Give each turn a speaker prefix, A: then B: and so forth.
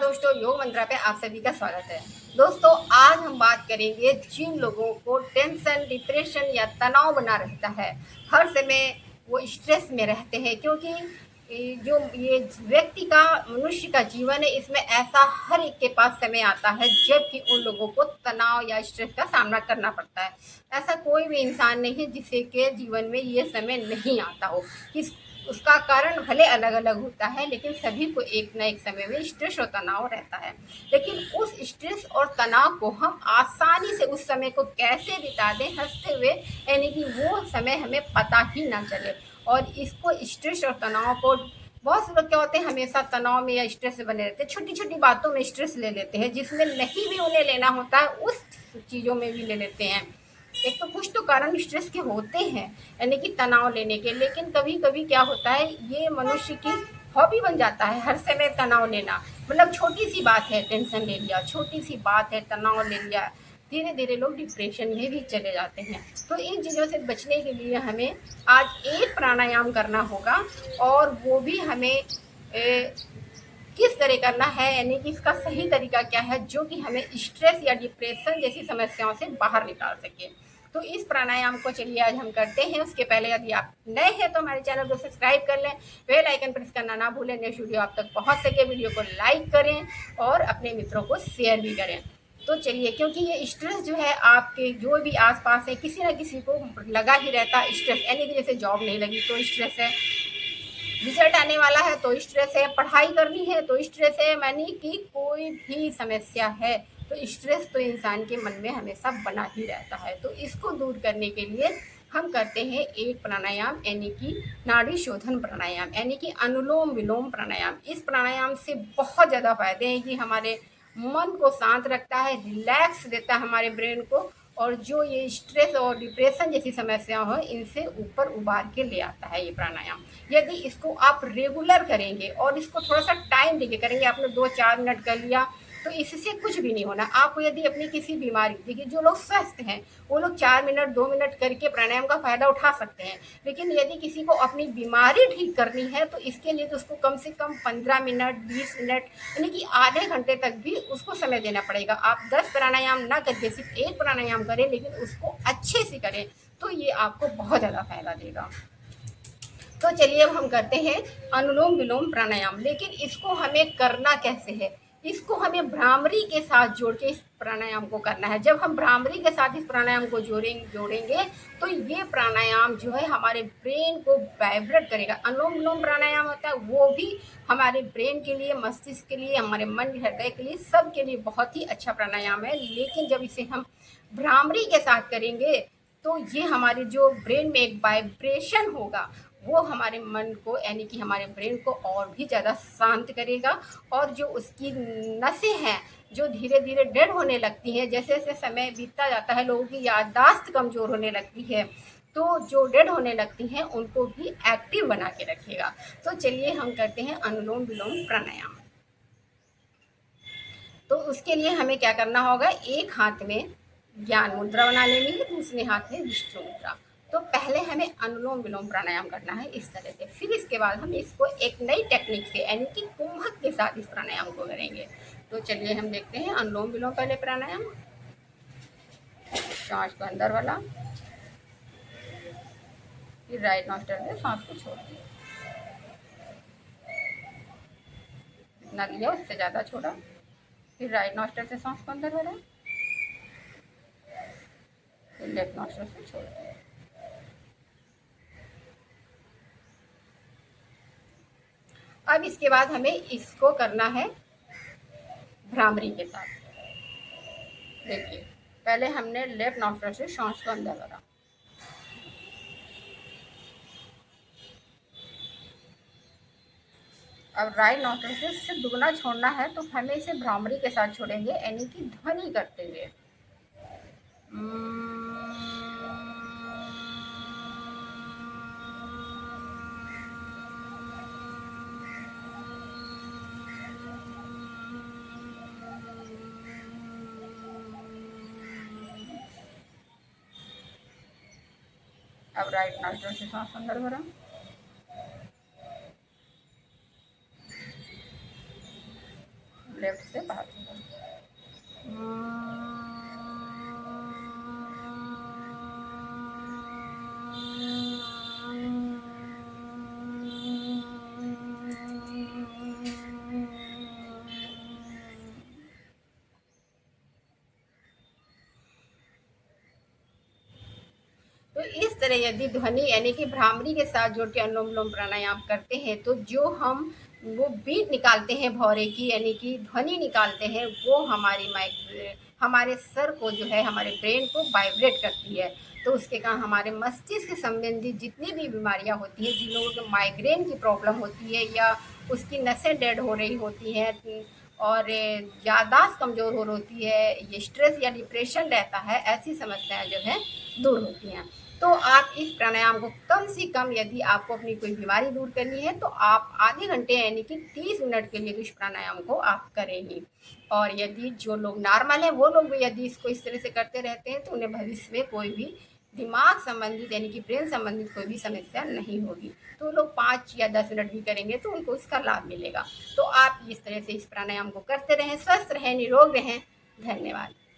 A: दोस्तों, योग मंत्रा पे आप सभी का स्वागत है। दोस्तों, आज हम बात करेंगे जिन लोगों को टेंशन, डिप्रेशन या तनाव बना रहता है, हर समय वो स्ट्रेस में रहते हैं, क्योंकि जो ये व्यक्ति का, मनुष्य का जीवन है, इसमें ऐसा हर एक के पास समय आता है जबकि उन लोगों को तनाव या स्ट्रेस का सामना करना पड़ता है। ऐसा कोई भी इंसान नहीं है जिसे के जीवन में ये समय नहीं आता हो। किस उसका कारण भले अलग अलग होता है, लेकिन सभी को एक न एक समय में स्ट्रेस और तनाव रहता है। लेकिन उस स्ट्रेस और तनाव को हम आसानी से उस समय को कैसे बिता दें हंसते हुए, यानी कि वो समय हमें पता ही ना चले। और इसको स्ट्रेस और तनाव को, बहुत से लोग क्या होते हैं, हमेशा तनाव में या स्ट्रेस से बने रहते हैं, छोटी छोटी बातों में स्ट्रेस ले लेते हैं, जिसमें नहीं भी उन्हें लेना होता है उस चीज़ों में भी ले लेते हैं। एक तो कुछ तो कारण स्ट्रेस के होते हैं, यानी कि तनाव लेने के, लेकिन कभी कभी क्या होता है, ये मनुष्य की हॉबी बन जाता है हर समय तनाव लेना। मतलब छोटी सी बात है, टेंशन ले लिया, छोटी सी बात है, तनाव ले लिया, धीरे धीरे लोग डिप्रेशन में भी चले जाते हैं। तो इन चीज़ों से बचने के लिए हमें आज एक प्राणायाम करना होगा, और वो भी हमें किस तरह करना है, यानी कि इसका सही तरीका क्या है जो कि हमें स्ट्रेस या डिप्रेशन जैसी समस्याओं से बाहर निकाल सके। तो इस प्राणायाम को चलिए आज हम करते हैं। उसके पहले यदि आप नए हैं तो हमारे चैनल को सब्सक्राइब कर लें, बेल आइकन प्रेस करना ना भूलें, नेक्स्ट वीडियो आप तक पहुंच सके। वीडियो को लाइक करें और अपने मित्रों को शेयर भी करें। तो चलिए, क्योंकि ये स्ट्रेस जो है आपके जो भी आसपास है, किसी ना किसी को लगा ही रहता है स्ट्रेस, यानी कि जैसे जॉब नहीं लगी तो स्ट्रेस है, रिजल्ट आने वाला है तो स्ट्रेस है, पढ़ाई करनी है तो स्ट्रेस है, यानी कि कोई भी समस्या है तो स्ट्रेस तो इंसान के मन में हमेशा बना ही रहता है। तो इसको दूर करने के लिए हम करते हैं एक प्राणायाम, यानी कि नाड़ी शोधन प्राणायाम, यानी कि अनुलोम विलोम प्राणायाम। इस प्राणायाम से बहुत ज़्यादा फायदे हैं कि हमारे मन को शांत रखता है, रिलैक्स देता है हमारे ब्रेन को, और जो ये स्ट्रेस और डिप्रेशन जैसी समस्या हो इनसे ऊपर उबार के ले आता है ये प्राणायाम। यदि इसको आप रेगुलर करेंगे और इसको थोड़ा सा टाइम देके करेंगे, आपने 2-4 मिनट कर लिया तो इससे कुछ भी नहीं होना। आपको यदि अपनी किसी बीमारी, देखिए जो लोग स्वस्थ हैं वो लोग 4 मिनट 2 मिनट करके प्राणायाम का फायदा उठा सकते हैं, लेकिन यदि किसी को अपनी बीमारी ठीक करनी है तो इसके लिए तो उसको कम से कम 15 मिनट 20 मिनट, यानी कि आधे घंटे तक भी उसको समय देना पड़ेगा। आप 10 प्राणायाम ना करके सिर्फ एक प्राणायाम करें, लेकिन उसको अच्छे से करें, तो ये आपको बहुत ज़्यादा फायदा देगा। तो चलिए अब हम करते हैं अनुलोम विलोम प्राणायाम। लेकिन इसको हमें करना कैसे है, इसको हमें भ्रामरी के साथ जोड़ के इस प्राणायाम को करना है। जब हम भ्रामरी के साथ इस प्राणायाम को जोड़ेंगे तो ये प्राणायाम जो है हमारे ब्रेन को वाइब्रेट करेगा। अनुलोम विलोम प्राणायाम होता है वो भी हमारे ब्रेन के लिए, मस्तिष्क के लिए, हमारे मन हृदय के लिए, सब के लिए बहुत ही अच्छा प्राणायाम है। लेकिन जब इसे हम भ्रामरी के साथ करेंगे तो ये हमारे जो ब्रेन में एक वाइब्रेशन होगा, वो हमारे मन को, यानी कि हमारे ब्रेन को और भी ज़्यादा शांत करेगा। और जो उसकी नसें हैं जो धीरे धीरे डेड होने लगती हैं, जैसे जैसे समय बीतता जाता है लोगों की याददाश्त कमज़ोर होने लगती है, तो जो डेड होने लगती हैं उनको भी एक्टिव बना के रखेगा। तो चलिए हम करते हैं अनुलोम विलोम प्राणायाम। तो उसके लिए हमें क्या करना होगा, एक हाथ में ज्ञान मुद्रा बना लेनी है, दूसरे हाथ में विष्णु मुद्रा। तो पहले हमें अनुलोम विलोम प्राणायाम करना है इस तरह से, फिर इसके बाद हम इसको एक नई टेक्निक से, यानी कि कुंभक के साथ इस प्राणायाम को करेंगे। तो चलिए हम देखते हैं अनुलोम विलोम पहले प्राणायाम। सांस को अंदर वाला, फिर राइट नॉस्ट्रल से सांस को छोड़ दिया, जितना लिया उससे ज़्यादा छोड़ा, फिर राइट नॉस्ट्रल से सांस को अंदर वाला, फिर लेफ्ट नॉस्ट्रल से छोड़ दिया। अब इसके बाद हमें इसको करना है भ्रामरी के साथ। देखिए, पहले हमने लेफ्ट नॉस्ट्रल से सांस को अंदर भरा, अब राइट नॉस्ट्रल से सिर्फ दुगना छोड़ना है, तो हमें इसे भ्रामरी के साथ छोड़ेंगे, यानी कि ध्वनि करते हुए। अब राइट नॉस्ट्रल से सांस अंदर भरा, लेफ्ट से बाहर की तरफ। तो इस तरह यदि ध्वनि यानी कि भ्रामरी के साथ जोड़ के अनुलोम विलोम प्राणायाम करते हैं तो जो हम वो बीट निकालते हैं भौरे की यानी कि ध्वनि निकालते हैं वो हमारे सर को जो है हमारे ब्रेन को वाइब्रेट करती है। तो उसके कारण हमारे मस्तिष्क से संबंधित जितनी भी बीमारियां होती हैं, जिन लोगों को माइग्रेन की प्रॉब्लम होती है या उसकी नसें डेड हो रही होती हैं और याददाश्त कमज़ोर हो होती है, ये स्ट्रेस या डिप्रेशन रहता है, ऐसी समस्याएं जो है दूर होती हैं। तो आप इस प्राणायाम को कम से कम यदि आपको अपनी कोई बीमारी दूर करनी है तो आप आधे घंटे यानी कि 30 मिनट के लिए इस प्राणायाम को आप करें ही। और यदि जो लोग नॉर्मल हैं वो लोग भी यदि इसको इस तरह से करते रहते हैं तो उन्हें भविष्य में कोई भी दिमाग संबंधित यानी कि ब्रेन संबंधित कोई भी समस्या नहीं होगी। तो लोग 5 या 10 मिनट भी करेंगे तो उनको इसका लाभ मिलेगा। तो आप इस तरह से इस प्राणायाम को करते रहें, स्वस्थ रहें, निरोग रहें। धन्यवाद।